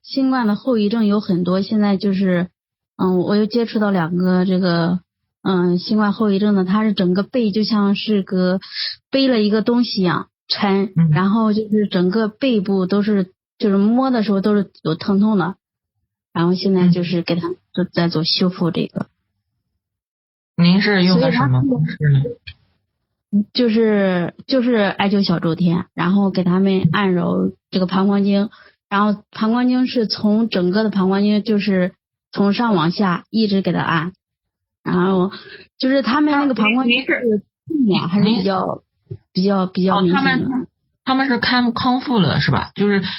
新冠的后遗症有很多，现在就是我又接触到2个这个新冠后遗症的，他是整个背就像是个背了一个东西一样沉，然后就是整个背部都是就是摸的时候都是有疼痛的，然后现在就是给他就在做修复这个。您是用的什么方式呢？就是艾灸小周天，然后给他们按揉这个膀胱经，然后膀胱经是从整个的膀胱经就是从上往下一直给他按，然后就是他们那个膀胱经是痛点还是比较明显的。他们是康复了是吧？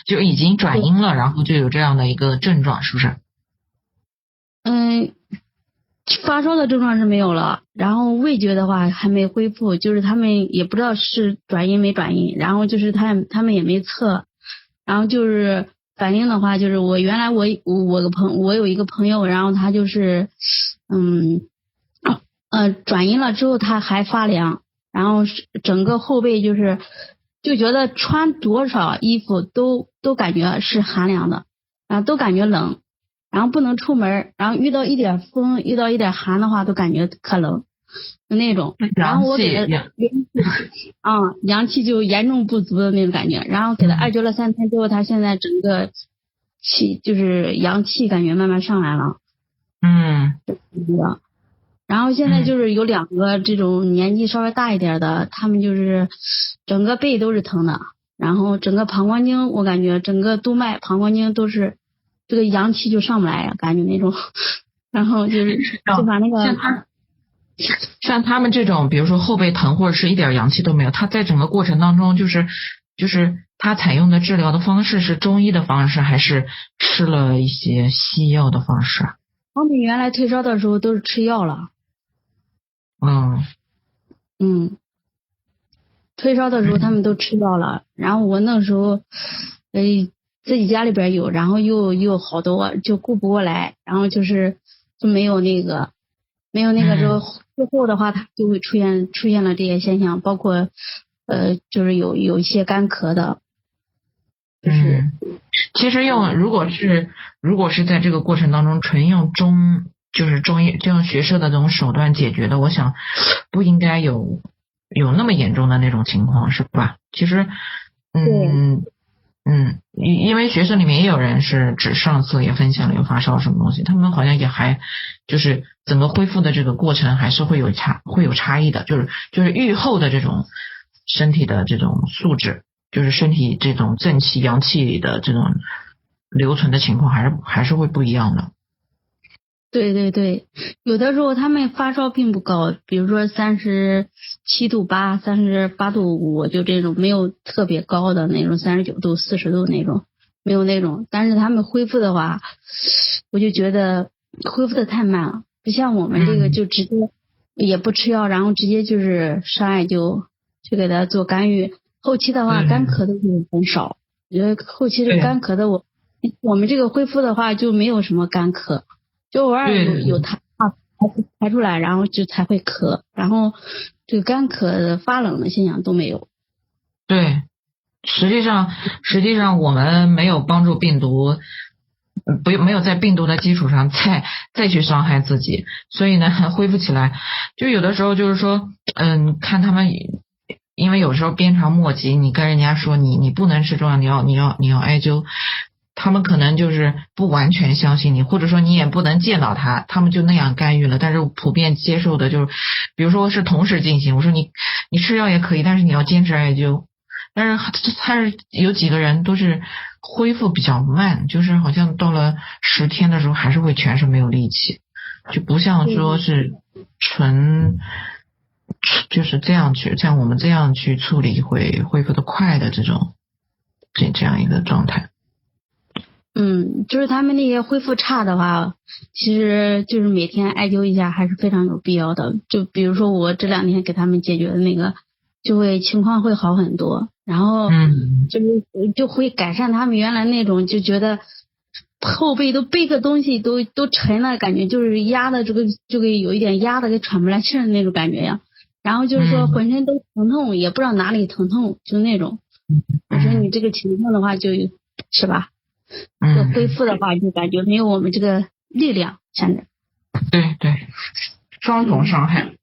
就已经转阴了，然后就有这样的一个症状，是不是？发烧的症状是没有了，然后味觉的话还没恢复，就是他们也不知道是转阴没转阴，然后就是他们也没测，然后就是反应的话，就是我原来我有一个朋友，然后他就是转阴了之后他还发凉，然后整个后背就觉得穿多少衣服都感觉是寒凉的，然后都感觉冷，然后不能出门，然后遇到一点风遇到一点寒的话都感觉可冷就那种，然后我给他阳气就严重不足的那种感觉，然后给他艾灸了3天之后，他现在整个气就是阳气感觉慢慢上来了。然后现在就是有2个这种年纪稍微大一点的，他们就是整个背都是疼的，然后整个膀胱经我感觉整个督脉膀胱经都是这个阳气就上不来，感觉那种，然后就把那个像他们这种，比如说后背疼或者是一点阳气都没有，他在整个过程当中就是他采用的治疗的方式是中医的方式，还是吃了一些西药的方式？他们原来退烧的时候都是吃药了。退烧的时候他们都吃药了，然后我那时候自己家里边有，然后又好多就顾不过来，然后就没有那个之后的话，它就会出现了这些现象，包括就是有一些干咳的，其实如果是在这个过程当中纯用就是中医这样学社的这种手段解决的，我想不应该有那么严重的那种情况，是吧？其实因为学社里面也有人是上次也分享了有发烧什么东西，他们好像也还就是整个恢复的这个过程还是会有差异的，就是愈后的这种身体的这种素质，就是身体这种正气阳气的这种留存的情况还是会不一样的。对对对，有的时候他们发烧并不高，比如说37.8度、38.5度，就这种没有特别高的那种39度、40度那种，没有那种。但是他们恢复的话，我就觉得恢复的太慢了，不像我们这个就直接也不吃药，然后直接就是上艾灸就给他做干预。后期的话干咳的就很少，我觉得后期的干咳的我们这个恢复的话就没有什么干咳。就偶尔有排出来，然后就才会咳，然后这个干咳的发冷的现象都没有。对，实际上我们没有帮助病毒，没有在病毒的基础上再去伤害自己，所以呢恢复起来就有的时候就是说看他们，因为有时候鞭长莫及，你跟人家说你不能吃中药，你要艾灸，他们可能就是不完全相信你，或者说你也不能见到他们就那样干预了。但是普遍接受的就是，比如说是同时进行，我说你吃药也可以，但是你要坚持艾灸。但是他是有几个人都是恢复比较慢，就是好像到了10天的时候还是会全身没有力气，就不像说是就是像我们这样去处理会恢复的快的这样一个状态。就是他们那些恢复差的话，其实就是每天艾灸一下还是非常有必要的。就比如说我这2天给他们解决的那个，情况会好很多，然后就会改善他们原来那种就觉得后背都背个东西都沉了，感觉就是压的这个有一点压的给喘不来气的那种感觉呀。然后就是说浑身都疼痛，也不知道哪里疼痛，就那种。我说你这个情况的话就是吧。就恢复的话，就感觉没有我们这个力量现在。对对，双重伤害。